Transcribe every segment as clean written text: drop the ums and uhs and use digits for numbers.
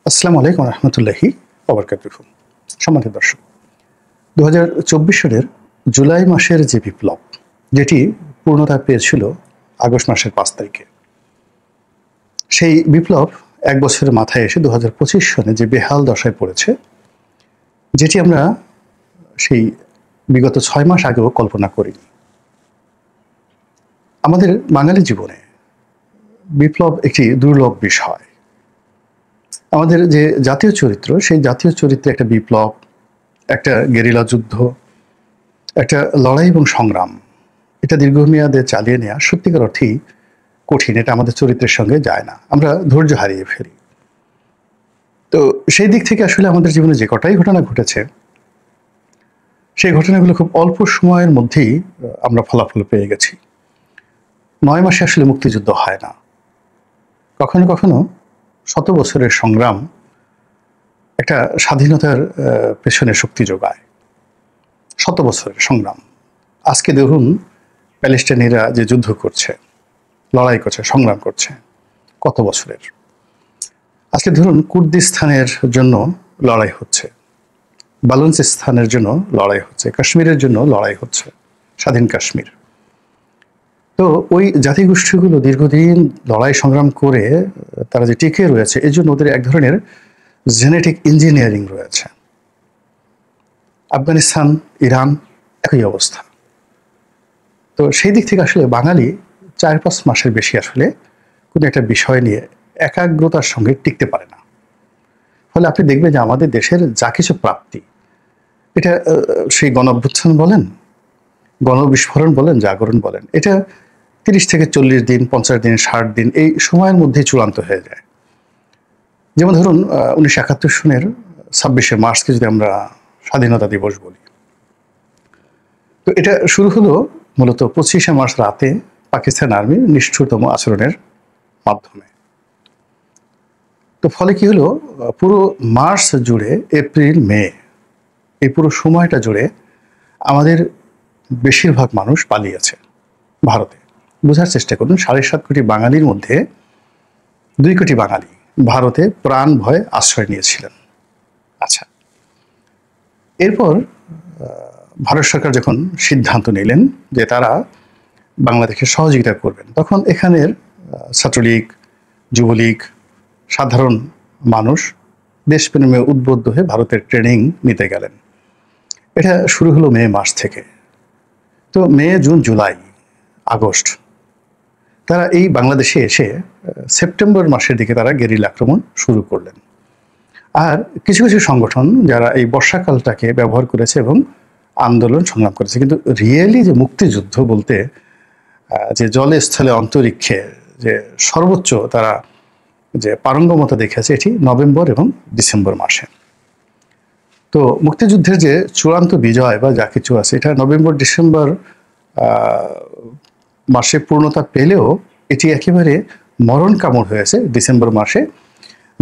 আসসালামু আলাইকুম রহমতুল্লাহি ওবরকাতুহু। সম্মানিত দর্শক, 2024 সালের জুলাই মাসের যে বিপ্লব, যেটি পূর্ণতা পেয়েছিল আগস্ট মাসের 5 তারিখে, সেই বিপ্লব এক বছরের মাথায় এসে 2025 সনে যে বেহাল দশায় পড়েছে, যেটি আমরা সেই বিগত 6 মাস আগেও কল্পনা করিনি। আমাদের বাঙালি জীবনে বিপ্লব একটি দুর্লভ বিষয়। আমাদের যে জাতীয় চরিত্র, সেই জাতীয় চরিত্রে একটা বিপ্লব, একটা গেরিলা যুদ্ধ, একটা লড়াই এবং সংগ্রাম, এটা দীর্ঘমেয়াদে চালিয়ে নেওয়া সত্যিকার অর্থেই কঠিন। এটা আমাদের চরিত্রের সঙ্গে যায় না, আমরা ধৈর্য হারিয়ে ফেলি। তো সেই দিক থেকে আসলে আমাদের জীবনে যে কটাই ঘটনা ঘটেছে, সেই ঘটনাগুলো খুব অল্প সময়ের মধ্যেই আমরা ফলাফল পেয়ে গেছি। 9 মাসে আসলে মুক্তিযুদ্ধ হয় না। কখনো কখনো 100 বছরের সংগ্রাম একটা স্বাধীনতার পেছনে শক্তি যোগায়। 100 বছরের সংগ্রাম। আজকে দেখুন, প্যালেস্টাইনিরা যে যুদ্ধ করছে, লড়াই করছে, সংগ্রাম করছে, কত বছরের। আজকে ধরুন, কুর্দিস্তানের জন্য লড়াই হচ্ছে, বালুচিস্তানের জন্য লড়াই হচ্ছে, কাশ্মীরের জন্য লড়াই হচ্ছে, স্বাধীন কাশ্মীর। তো ওই জাতিগোষ্ঠীগুলো দীর্ঘদিন লড়াই সংগ্রাম করে তারা যে টিকে রয়েছে, এই জন্য ওদের এক ধরনের জেনেটিক ইঞ্জিনিয়ারিং রয়েছে। আফগানিস্তান, ইরান একই অবস্থা। তো সেই দিক থেকে আসলে বাঙালি 4-5 মাসের বেশি আসলে কোনো একটা বিষয় নিয়ে একাগ্রতার সঙ্গে টিকতে পারে না। ফলে আপনি দেখবেন যে আমাদের দেশের যা কিছু প্রাপ্তি, এটা সেই গণঅভ্যুত্থান বলেন, গণবিস্ফোরণ বলেন, জাগরণ বলেন, এটা 30 থেকে 40 দিন, 50 দিন, 60 দিন এই সময়ের মধ্যেই চূড়ান্ত হয়ে যায়। যেমন ধরুন, 1971 সনের 26শে মার্চকে যদি আমরা স্বাধীনতা দিবস বলি, তো এটা শুরু হলো মূলত 25শে মার্চ রাতে পাকিস্তান আর্মির নিষ্ঠুরতম আচরণের মাধ্যমে। তো ফলে কি হলো, পুরো মার্চ জুড়ে, এপ্রিল মে, এই পুরো সময়টা জুড়ে আমাদের বেশিরভাগ মানুষ পালিয়েছে ভারতে। বোঝার চেষ্টা করুন, 7.5 কোটি বাঙালির মধ্যে 2 কোটি বাঙালি ভারতে প্রাণ ভয়ে আশ্রয় নিয়েছিলেন। আচ্ছা, এরপর ভারত সরকার যখন সিদ্ধান্ত নিলেন যে তারা বাংলাদেশকে সহযোগিতা করবেন, তখন এখানের ছাত্রলীগ, যুবলীগ, সাধারণ মানুষ দেশপ্রেমে উদ্বুদ্ধ হয়ে ভারতের ট্রেনিং নিতে গেলেন। এটা শুরু হলো মে মাস থেকে। তো মে, জুন, জুলাই, আগস্ট, তারা এই বাংলাদেশে এসে সেপ্টেম্বর মাসের দিকে তারা গেরিলা আক্রমণ শুরু করলেন। আর কিছু কিছু সংগঠন যারা এই বর্ষাকালটাকে ব্যবহার করেছে এবং আন্দোলন সংগ্রাম করেছে, কিন্তু রিয়েলি যে মুক্তিযুদ্ধ বলতে যে জলে, স্থলে, অন্তরিক্ষে যে সর্বোচ্চ তারা যে পারঙ্গমতা দেখেছে, এটি নভেম্বর এবং ডিসেম্বর মাসে। তো মুক্তিযুদ্ধের যে চূড়ান্ত বিজয় বা যা কিছু আছে, এটা নভেম্বর ডিসেম্বর মাসে পূর্ণতা পেলেও এটি একেবারে মরণ কামড় হয়েছে ডিসেম্বর মাসে,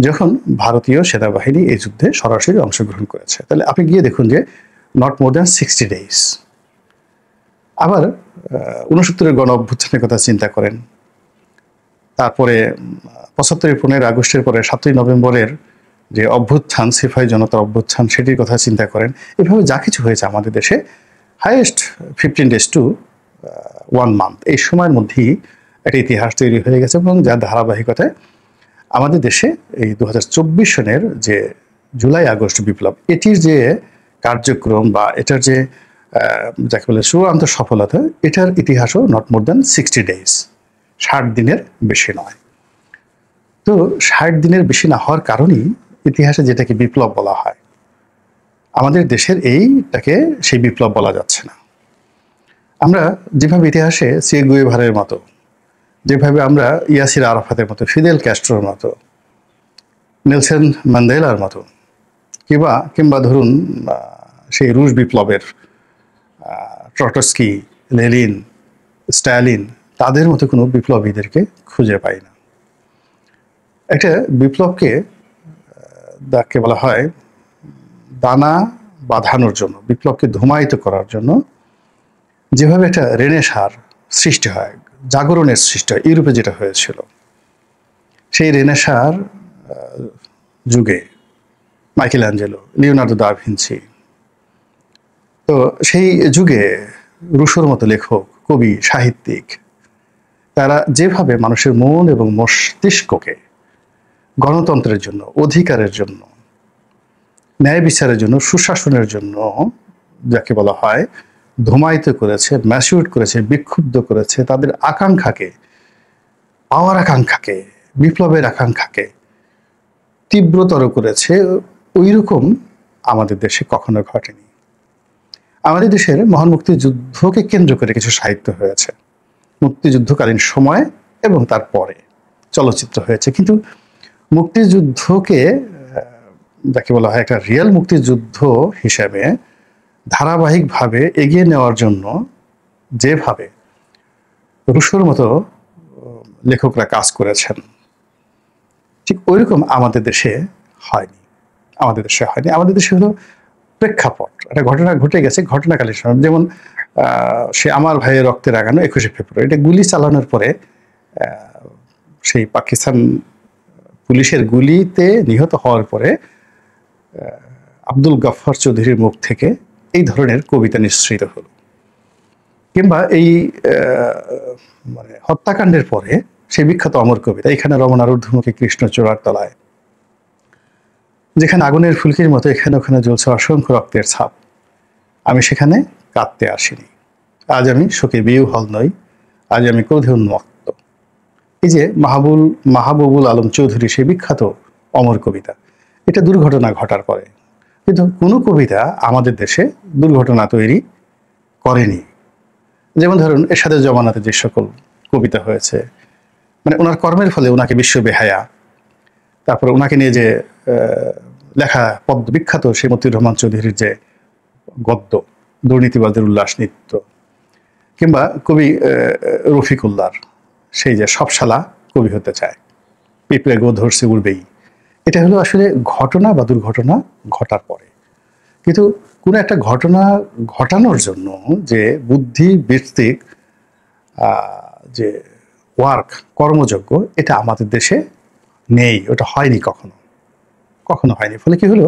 যখন ভারতীয় সেনাবাহিনী এই যুদ্ধে সরাসরি অংশগ্রহণ করেছে। তাহলে আপনি গিয়ে দেখুন যে নট মোর দ্যান 60 ডেজ। আবার 69-এর গণ অভ্যুত্থানের কথা চিন্তা করেন, তারপরে 75-এর 15 আগস্টের পরে 7ই নভেম্বরের যে অভ্যুত্থান, সিপাহী জনতার অভ্যুত্থান, সেটির কথা চিন্তা করেন। এভাবে যা কিছু হয়েছে আমাদের দেশে, হাইয়েস্ট 15 days to 1 month, এই সময়ের মধ্যেই একটা ইতিহাস তৈরি হয়ে গেছে এবং যার ধারাবাহিকতায় আমাদের দেশে এই 2024 সনের যে জুলাই আগস্ট বিপ্লব, এটির যে কার্যক্রম বা এটার যে যাকে বলে চূড়ান্ত সফলতা, এটার ইতিহাসও নট মোর দ্যান 60 ডেজ, 60 দিনের বেশি নয়। তো 60 দিনের বেশি না হওয়ার কারণেই ইতিহাসে যেটাকে বিপ্লব বলা হয়, আমাদের দেশের এইটাকে সেই বিপ্লব বলা যাচ্ছে না। আমরা যেভাবে ইতিহাসে চে গুয়েভারের মতো, যেভাবে আমরা ইয়াসির আরাফাতের মতো, ফিদেল ক্যাস্ট্রোর মতো, নেলসন ম্যান্ডেলার মতো, কিংবা ধরুন সেই রুশ বিপ্লবের ট্রটস্কি, লেনিন, স্ট্যালিন, তাদের মতো কোনো বিপ্লবীদেরকে খুঁজে পাই না। একটা বিপ্লবকে যাকে বলা হয় দানা বাঁধানোর জন্য, বিপ্লবকে ধূমায়িত করার জন্য যেভাবে একটা রেনেসাঁর সৃষ্টি হয়, জাগরণের সৃষ্টি হয়, ইউরোপে যেটা হয়েছিল, সেই রেনেসাঁর যুগে, Michael Angelo, Leonardo da Vinci, তো সেই যুগে রুশোর মতো লেখক, কবি, সাহিত্যিক, তারা যেভাবে মানুষের মন এবং মস্তিষ্ককে গণতন্ত্রের জন্য, অধিকারের জন্য, ন্যায় বিচারের জন্য, সুশাসনের জন্য, যাকে বলা হয় ধূমায়িত করেছে, ম্যাচিউর করেছে, বিক্ষুব্ধ করেছে, তাদের আকাঙ্ক্ষাকে, পাওয়ার আকাঙ্ক্ষাকে, বিপ্লবের আকাঙ্ক্ষাকে তীব্রতর করেছে, ওই রকম আমাদের দেশে কখনো ঘটেনি। আমাদের দেশের মহান মুক্তিযুদ্ধকে কেন্দ্র করে কিছু সাহিত্য হয়েছে মুক্তিযুদ্ধকালীন সময় এবং তারপরে চলচ্চিত্র হয়েছে, কিন্তু মুক্তিযুদ্ধকে যাকে বলা হয় একটা রিয়েল মুক্তিযুদ্ধ হিসেবে ধারাবাহিকভাবে এগিয়ে নেওয়ার জন্য যেভাবে রুশোর মতো লেখকরা কাজ করেছেন, ঠিক ওইরকম আমাদের দেশে হয়নি। আমাদের দেশে হলো প্রেক্ষাপট, একটা ঘটনা ঘটে গেছে, ঘটনাকালীন সময়, যেমন সে আমার ভাইয়ের রক্তে রাগানো 21শে ফেব্রুয়ারি, এটা গুলি চালানোর পরে সেই পাকিস্তান পুলিশের গুলিতে নিহত হওয়ার পরে আব্দুল গাফফার চৌধুরীর মুখ থেকে এই ধরনের কবিতা নিঃসৃত হলো। কিংবা এই মানে হত্যাকাণ্ডের পরে সেই বিখ্যাত অমর কবিতা, এখানে রমনার ঊর্ধ্বমুখী কৃষ্ণচূড়ার তলায়, যেখানে আগুনের ফুলকির মতো এখানে ওখানে জ্বলছে অসংখ্য রক্তের ছাপ, আমি সেখানে কাঁদতে আসিনি, আজ আমি শোকে বিহ্বল নই, আজ আমি ক্রোধে উন্মত্ত। এই যে মাহবুবুল আলম চৌধুরী সেই বিখ্যাত অমর কবিতা, এটা দুর্ঘটনা ঘটার পরে, কিন্তু কোনো কবিতা আমাদের দেশে দুর্ঘটনা তৈরি করেনি। যেমন ধরুন এরশাদের জমানাতে যে সকল কবিতা হয়েছে, মানে ওনার কর্মের ফলে ওনাকে বিশ্ব বেহায়া, তারপর ওনাকে নিয়ে যে লেখা পদ্ম বিখ্যাত সেই মতিউর রহমান চৌধুরীর যে গদ্য দুর্নীতিবাদের উল্লাস নৃত্য, কিংবা কবি রফিকুল্লাহর সেই যে সবশালা কবি হতে চায়, পিঁপড়ে গো ধরছে উড়বেই, এটা হলো আসলে ঘটনা বা দুর্ঘটনা ঘটার পরে। কিন্তু কোনো একটা ঘটনা ঘটানোর জন্য যে বুদ্ধি ভিত্তিক যে ওয়ার্ক, কর্মযজ্ঞ, এটা আমাদের দেশে নেই, ওটা হয়নি, কখনো হয়নি। ফলে কি হলো,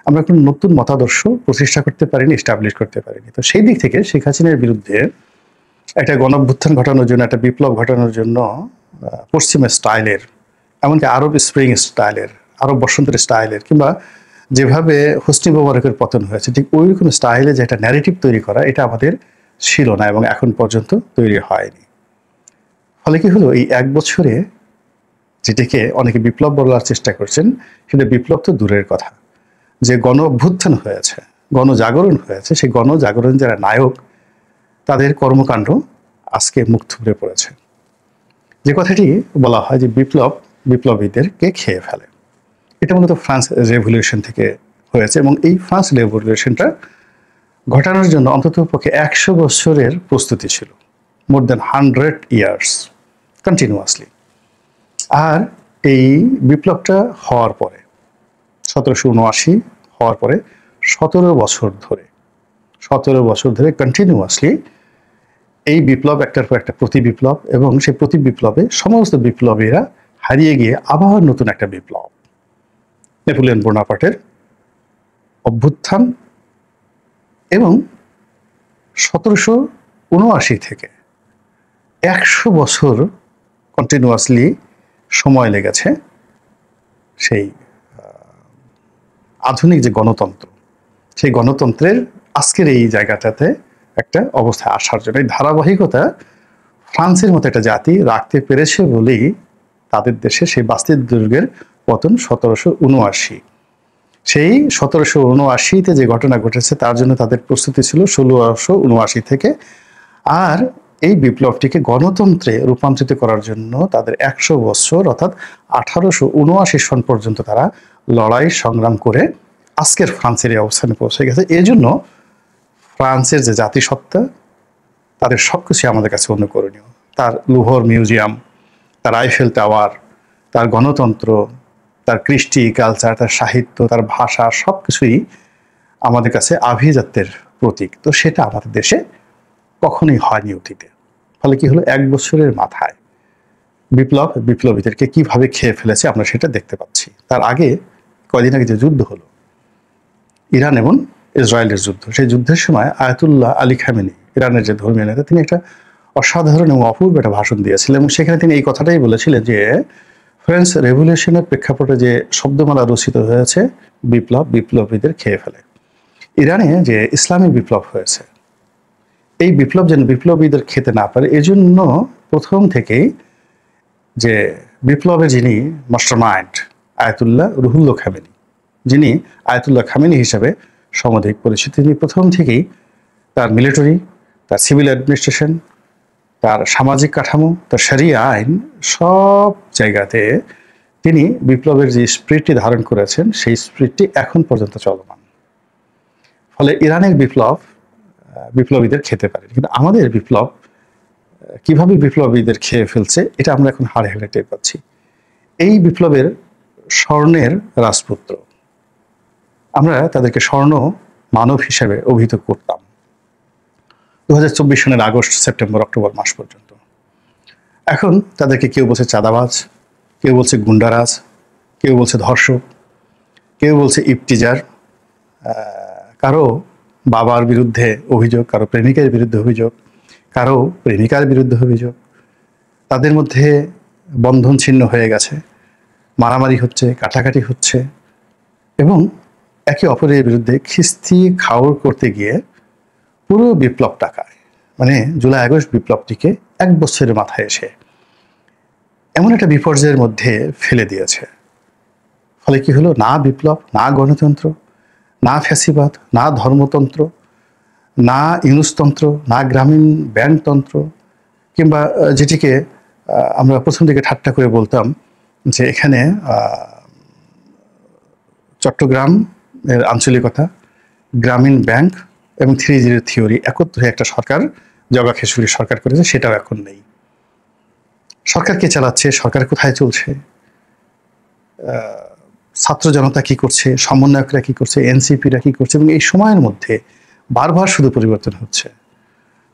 আমরা কোনো নতুন মতাদর্শ প্রতিষ্ঠা করতে পারিনি, এস্টাবলিশ করতে পারিনি। তো সেই দিক থেকে শেখ হাসিনার বিরুদ্ধে একটা গণঅভ্যুত্থান ঘটানোর জন্য, একটা বিপ্লব ঘটানোর জন্য পশ্চিমের স্টাইলের, এমনকি আরব স্প্রিং স্টাইলের, আরব বসন্তের স্টাইলের, কিংবা যেভাবে হোসনি মোবারকের পতন হয়েছে ঠিক ওই রকম স্টাইলে যে একটা ন্যারেটিভ তৈরি করা, এটা আমাদের ছিল না এবং এখন পর্যন্ত তৈরি হয়নি। ফলে কি হলো, এই এক বছরে যেটাকে অনেকে বিপ্লব বলার চেষ্টা করছেন, সেটা বিপ্লব তো দূরের কথা, যে গণ অভ্যুত্থান হয়েছে, গণজাগরণ হয়েছে, সেই গণজাগরণ যারা নায়ক, তাদের কর্মকাণ্ড আজকে মুখ থুবড়ে পড়েছে। যে কথাটি বলা হয় যে বিপ্লব বিপ্লবীদেরকে খেয়ে ফেলে, এটা মূলত ফ্রান্স রেভলিউশন থেকে হয়েছে, এবং এই ফ্রান্স রেভলিউশনটা ঘটানোর জন্য অন্তত পক্ষে 100 বছরের প্রস্তুতি ছিল, মোর দেন 100 ইয়ার্স কন্টিনিউয়াসলি। আর এই বিপ্লবটা হওয়ার পরে 1779 হওয়ার পরে 17 বছর ধরে কন্টিনিউয়াসলি এই বিপ্লব একটার পর একটা প্রতি বিপ্লব, এবং সেই প্রতি বিপ্লবে সমস্ত বিপ্লবীরা হারিয়ে গিয়ে আবার নতুন একটা বিপ্লব, নেপোলিয়ন বোনাপার্টের অভ্যুত্থান, এবং 1779 থেকে 100 বছর কন্টিনিউয়াসলি সময় লেগেছে সেই আধুনিক যে গণতন্ত্র, সেই গণতন্ত্রের আজকের এই জায়গাটাতে একটা অবস্থায় আসার জন্য। এই ধারাবাহিকতা ফ্রান্সের মতো একটা জাতি রাখতে পেরেছে বলেই তাদের দেশে সেই বাস্তিদ দুর্গের পতন 1779। সেই 1779-তে যে ঘটনা ঘটেছে তার জন্য তাদের প্রস্তুতি ছিল 1679 থেকে, আর এই বিপ্লবটিকে গণতন্ত্রে রূপান্তরিত করার জন্য তাদের 100 বছর, অর্থাৎ 1879 সন পর্যন্ত তারা লড়াই সংগ্রাম করে আজকের ফ্রান্সের এই অবস্থানে পৌঁছে গেছে। এই জন্য ফ্রান্সের যে জাতিসত্তা, তাদের সবকিছু আমাদের কাছে অনুকরণীয়। তার লুভর মিউজিয়াম, তার আইফেল টাওয়ার, তার গণতন্ত্র, তার কৃষ্টি কালচার, তার সাহিত্য, তার ভাষা, সব কিছুই আমাদের কাছে আভিজাত্যের প্রতীক। তো সেটা আমাদের দেশে কখনোই হয়নি অতীতে। ফলে কি হলো, 1 বছরের মাথায় বিপ্লবীদেরকে কিভাবে খেয়ে ফেলেছে আমরা সেটা দেখতে পাচ্ছি। তার আগে কয়দিন আগে যে যুদ্ধ হলো ইরান এবং ইসরায়েলের যুদ্ধ, সেই যুদ্ধের সময় আয়াতুল্লাহ আলী খামেনি, ইরানের যে ধর্মীয় নেতা, তিনি একটা অসাধারণ এবং অপূর্ব একটা ভাষণ দিয়েছিলেন এবং সেখানে তিনি এই কথাটাই বলেছিলেন যে ফ্রেঞ্চ রেভলিউশনের প্রেক্ষাপটে যে শব্দমালা রচিত হয়েছে, বিপ্লব বিপ্লবীদের খেয়ে ফেলে। ইরানে যে ইসলামী বিপ্লব হয়েছে, এই বিপ্লব যেন বিপ্লবীদের খেতে না পারে, এজন্য প্রথম থেকেই যে বিপ্লবে যিনি মাস্টারমাইন্ড আয়াতুল্লাহ রুহুল্লাহ খামেনি, যিনি আয়াতুল্লাহ খামেনি হিসাবে সমধিক পরিচিত, তিনি প্রথম থেকেই তার মিলিটারি, তার সিভিল অ্যাডমিনিস্ট্রেশন, তার সামাজিক কাঠামো, তার শরিয়া আইন, সব জায়গাতে তিনি বিপ্লবের যে স্পিরিটটি ধারণ করেছেন, সেই স্পিরিটটি এখন পর্যন্ত চলমান। ফলে ইরানের বিপ্লব বিপ্লবীদের খেতে পারে, কিন্তু আমাদের বিপ্লব কিভাবে বিপ্লবীদের খেয়ে ফেলছে এটা আমরা এখন হাড়ে হাড়ে টের পাচ্ছি। এই বিপ্লবের স্বর্ণের রাজপুত্র, আমরা তাদেরকে স্বর্ণ মানব হিসেবে অভিহিত করতাম 2024 সনের আগস্ট, সেপ্টেম্বর, অক্টোবর মাস পর্যন্ত। এখন তাদেরকে কেউ বলছে চাঁদাবাজ, কেউ বলছে গুন্ডারাজ, কেউ বলছে ধর্ষক, কেউ বলছে ইফতিজার, কারো বাবার বিরুদ্ধে অভিযোগ, কারো প্রেমিকের বিরুদ্ধে অভিযোগ, কারো প্রেমিকার বিরুদ্ধে অভিযোগ। তাদের মধ্যে বন্ধন ছিন্ন হয়ে গেছে, মারামারি হচ্ছে, কাটাকাটি হচ্ছে এবং একে অপরের বিরুদ্ধে খিস্তি খাওয়ার করতে গিয়ে পুরো বিপ্লব টাকায়, মানে জুলাই আগস্ট বিপ্লবটিকে 1 বছরের মাথায় এসে এমন একটা বিপর্যয়ের মধ্যে ফেলে দিয়েছে। ফলে কি হলো? না বিপ্লব, না গণতন্ত্র, না ফ্যাসিবাদ, না ধর্মতন্ত্র, না ইউনুসতন্ত্র, না গ্রামীণ ব্যাংকতন্ত্র, কিংবা যেটিকে আমরা প্রথম দিকে ঠাট্টা করে বলতাম যে এখানে চট্টগ্রাম এর আঞ্চলিকতা, গ্রামীণ ব্যাংক এবং 3G থিওরি একত্রে একটা সরকার, জগা খিচুড়ি সরকার করেছে, সেটাও এখন নেই। সরকার কে চালাচ্ছে? সরকার কোথায় চলছে? ছাত্র জনতা কি করছে? সমন্বয়করা কি করছে? এনসিপিরা কি করছে? এবং এই সময়ের মধ্যে বারবার শুধু পরিবর্তন হচ্ছে।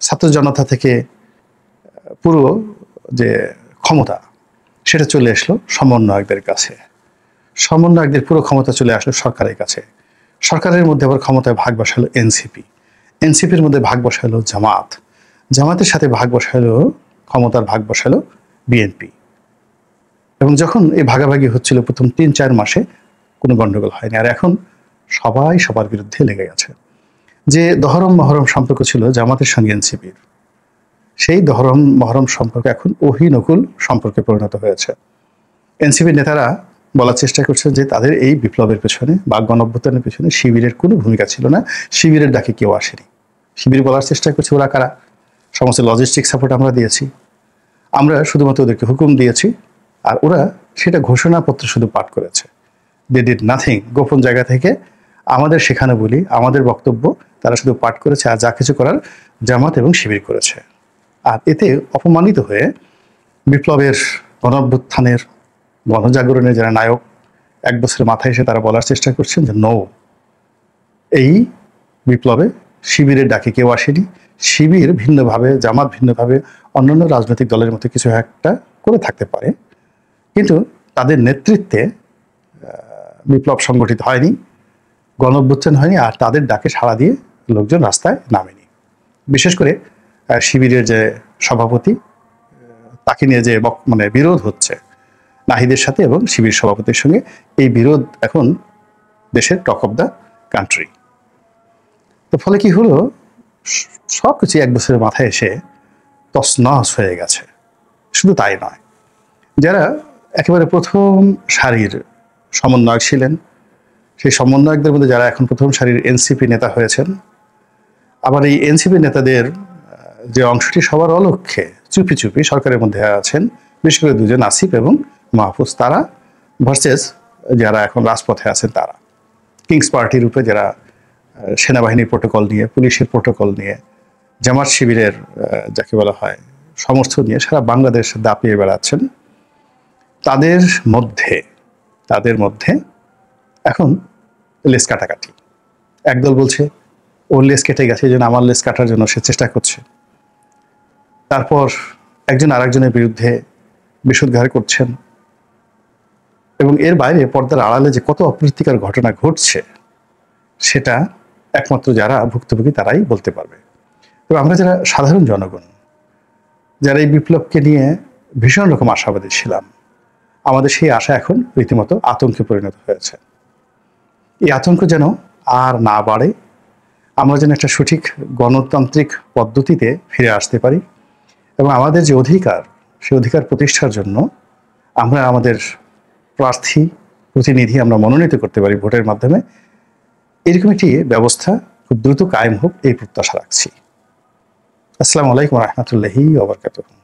ছাত্র জনতা থেকে পুরো যে ক্ষমতা সেটা চলে আসলো সমন্বয়কদের কাছে, সমন্বয়কদের পুরো ক্ষমতা চলে আসলো সরকারের কাছে। সরকারের মধ্যে আবার ক্ষমতায় ভাগ বসালো এনসিপি, এনসিপির মধ্যে ভাগ বসালো জামাত, জামাতের সাথে ভাগ বসালো, ক্ষমতার ভাগ বসালো বিএনপি। এবং যখন এই ভাগাভাগি হচ্ছিল প্রথম 3-4 মাসে কোনো গন্ডগোল হয়নি, আর এখন সবাই সবার বিরুদ্ধে লেগে গেছে। যে দহরম মহরম সম্পর্ক ছিল জামাতের সঙ্গে এনসিপির, সেই দহরম মহরম সম্পর্ক এখন অহিনকুল সম্পর্কে পরিণত হয়েছে। এনসিপির নেতারা বলার চেষ্টা করছেন যে তাদের এই বিপ্লবের পেছনে বা গণঅভ্যুত্থানের পেছনে শিবিরের কোনো ভূমিকা ছিল না, শিবিরের ডাকে কেউ আসেনি। শিবির বলার চেষ্টা করছে ওরা কারা, সমস্ত লজিস্টিক সাপোর্ট আমরা দিয়েছি, আমরা শুধুমাত্র ওদেরকে হুকুম দিয়েছি, আর ওরা সেটা ঘোষণাপত্র শুধু পাঠ করেছে। They did nothing. গোপন জায়গা থেকে আমাদের শেখানো বলি, আমাদের বক্তব্য তারা শুধু পাঠ করেছে, আর যা কিছু করার জামাত এবং শিবির করেছে। আর এতে অপমানিত হয়ে বিপ্লবের, গণঅভ্যুত্থানের, গণজাগরণের যারা নায়ক, 1 বছরের মাথায় এসে তারা বলার চেষ্টা করছেন যে নো, এই বিপ্লবে শিবিরের ডাকে কেউ আসেনি, শিবির ভিন্নভাবে, জামাত ভিন্নভাবে অন্যান্য রাজনৈতিক দলের মতো কিছু একটা করে থাকতে পারে, কিন্তু তাদের নেতৃত্বে বিপ্লব সংগঠিত হয়নি, গণঅভ্যুত্থান হয়নি, আর তাদের ডাকে সাড়া দিয়ে লোকজন রাস্তায় নামেনি। বিশেষ করে শিবিরের যে সভাপতি, তাকে নিয়ে যে মানে বিরোধ হচ্ছে নাহিদের সাথে এবং শিবির সভাপতির সঙ্গে, এই বিরোধ এখন দেশের টক অফ দ্য কান্ট্রি। তো ফলে কি হলো? সব কিছু 1 বছরের মাথায় এসে তছনছ হয়ে গেছে। শুধু তাই নয়, যারা একেবারে প্রথম সারির সমন্বয়ক ছিলেন, সেই সমন্বয়কদের মধ্যে যারা এখন প্রথম সারির এনসিপি নেতা হয়েছেন, আবার এই এনসিপি নেতাদের যে অংশটি সবার অলক্ষ্যে চুপি চুপি সরকারের মধ্যে আছেন, বিশেষ করে 2জন আসিফ এবং মাহফুজ, তারা ভার্সেস যারা এখন রাজপথে আছেন তারা, কিংস পার্টি রূপে যারা সেনাবাহিনীর প্রোটোকল নিয়ে, পুলিশের প্রোটোকল নিয়ে, জামাত শিবিরের যাকে বলা হয় সমর্থন নিয়ে সারা বাংলাদেশ দাপিয়ে বেড়াচ্ছেন, তাদের মধ্যে এখন লেস কাটাকাটি। একদল বলছে ওর লেস কেটে গেছে, এই জন্য আমার লেস কাটার জন্য সে চেষ্টা করছে। তারপর একজন আরেকজনের বিরুদ্ধে বিষোদ্গার করছেন। এবং এর বাইরে পর্দার আড়ালে যে কত অপ্রীতিকর ঘটনা ঘটছে সেটা একমাত্র যারা ভুক্তভোগী তারাই বলতে পারবে। তো আমরা যারা সাধারণ জনগণ, যারা এই বিপ্লবকে নিয়ে ভীষণ রকম আশাবাদী ছিলাম, আমাদের সেই আশা এখন রীতিমতো আতঙ্কে পরিণত হয়েছে। এই আতঙ্ক যেন আর না বাড়ে, আমরা যেন একটা সঠিক গণতান্ত্রিক পদ্ধতিতে ফিরে আসতে পারি এবং আমাদের যে অধিকার, সেই অধিকার প্রতিষ্ঠার জন্য আমরা আমাদের প্রার্থী, প্রতিনিধি আমরা মনোনীত করতে পারি ভোটের মাধ্যমে, এরকম একটি ব্যবস্থা খুব দ্রুত কায়েম হোক এই প্রত্যাশা রাখছি। আসসালামু আলাইকুম ওয়া রাহমাতুল্লাহি ওয়া বারাকাতুহু।